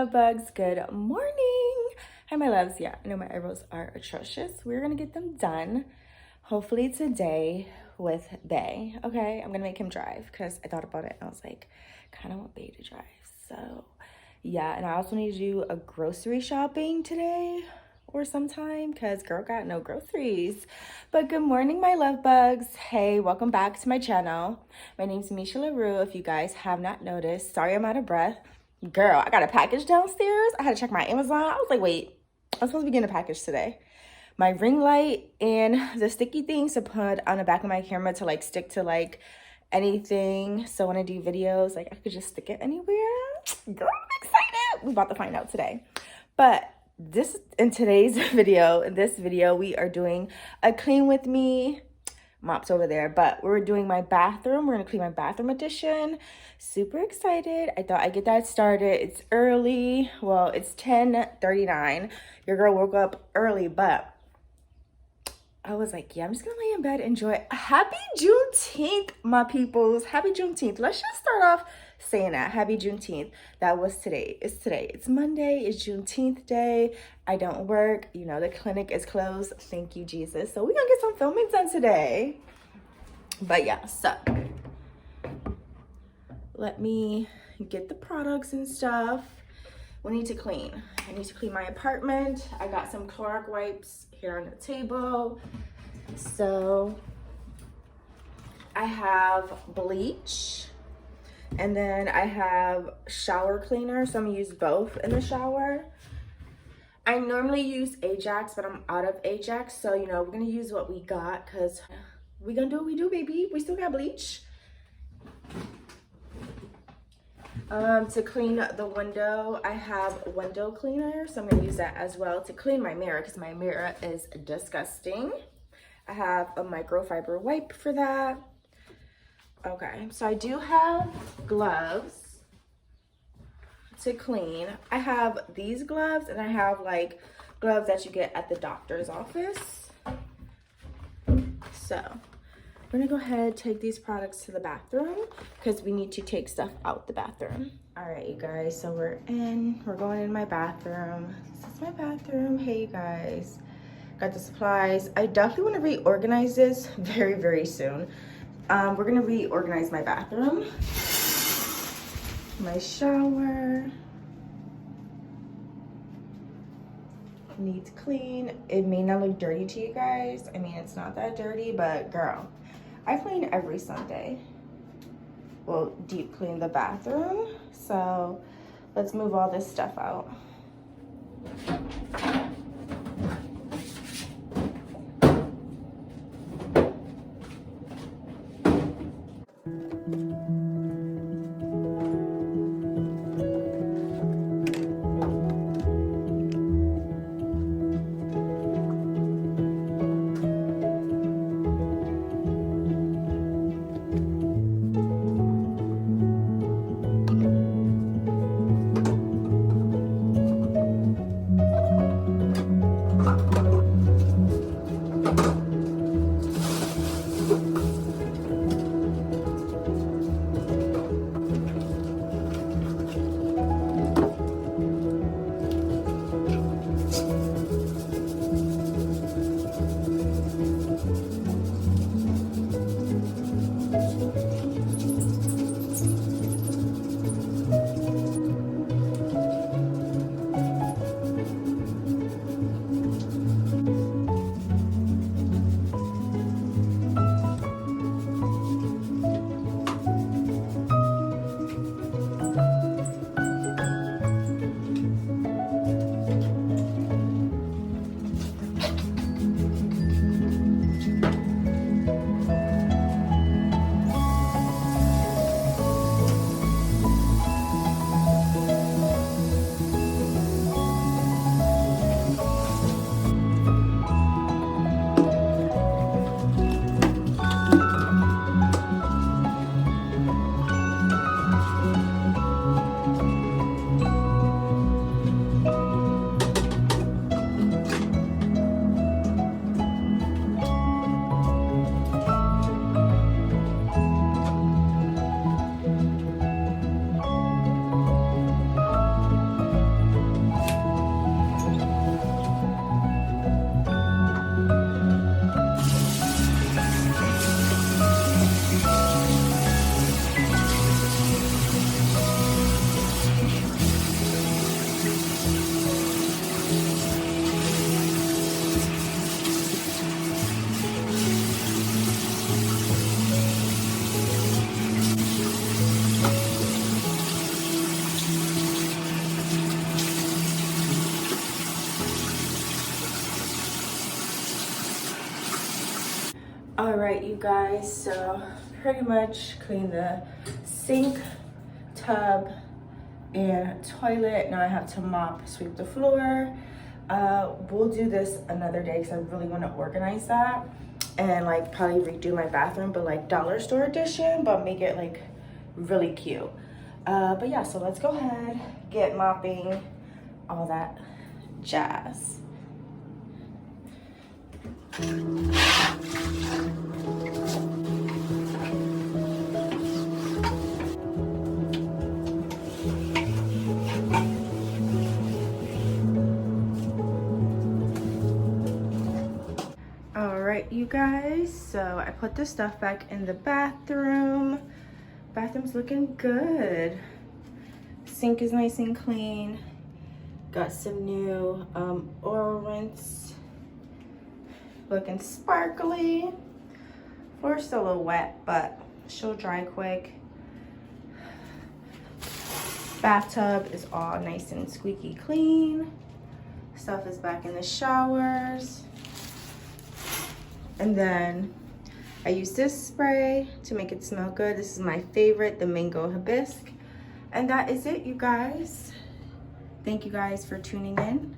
love bugs. Good morning. Hi, my loves. Yeah, I know my eyebrows are atrocious. We're gonna get them done. Hopefully today with Bay. Okay, I'm gonna make him drive because I thought about it and I was like, kind of want Bay to drive. So yeah, and I also need to do a grocery shopping today or sometime because girl got no groceries. But good morning, my love bugs. Hey, welcome back to my channel. My name's Misha Larue, if you guys have not noticed. Sorry I'm out of breath. Girl, I got a package downstairs. I had to check my Amazon. I was like, wait, I'm supposed to be getting a package today. My ring light and the sticky things to put on the back of my camera to like stick to like anything. So when I do videos, like I could just stick it anywhere. Girl, I'm excited. We about to find out today. But in this video, we are doing a clean with me. Mop's over there, but we're doing my bathroom. We're gonna clean my bathroom edition. Super excited. I thought I'd get that started. It's early. Well, it's 10:39. Your girl woke up early, but I was like, yeah, I'm just gonna lay in bed, enjoy. Happy Juneteenth, my peoples. Happy Juneteenth. Let's just start off saying that. Happy Juneteenth. That was today. It's today. It's Monday. It's Juneteenth day. I don't work. You know, the clinic is closed. Thank you, Jesus. So we're gonna get some filming done today. But yeah, so let me get the products and stuff. We need to clean. I need to clean my apartment. I got some Clorox wipes here on the table. So I have bleach. And then I have shower cleaner, so I'm gonna use both in the shower. I normally use Ajax, but I'm out of Ajax, so you know, we're gonna use what we got because we're gonna do what we do, baby. We still got bleach. To clean the window, I have window cleaner, so I'm gonna use that as well to clean my mirror because my mirror is disgusting. I have a microfiber wipe for that. Okay, so I do have gloves to clean. I have these gloves and I have like gloves that you get at the doctor's office. So we're gonna go ahead, take these products to the bathroom because we need to take stuff out the bathroom. All right, you guys, so we're going in my bathroom. This is my bathroom. Hey, you guys, got the supplies. I definitely wanna reorganize this very, very soon. We're gonna reorganize my bathroom, my shower needs clean. It may not look dirty to you guys. I mean, it's not that dirty, but girl, I clean every Sunday. Well, deep clean the bathroom. So let's move all this stuff out. All right, you guys, so pretty much clean the sink, tub, and toilet. Now I have to mop, sweep the floor. We'll do this another day because I really want to organize that and like probably redo my bathroom, but like dollar store edition, but make it like really cute. But yeah, so let's go ahead, get mopping, all that jazz. All right, you guys, so I put the stuff back in the bathroom. Bathroom's looking good. Sink is nice and clean. Got some new oil rinse. Looking sparkly. Floor's still a little wet, but she'll dry quick. Bathtub is all nice and squeaky clean. Stuff is back in the showers. And then I use this spray to make it smell good. This is my favorite, the mango hibiscus. And that is it, you guys. Thank you guys for tuning in.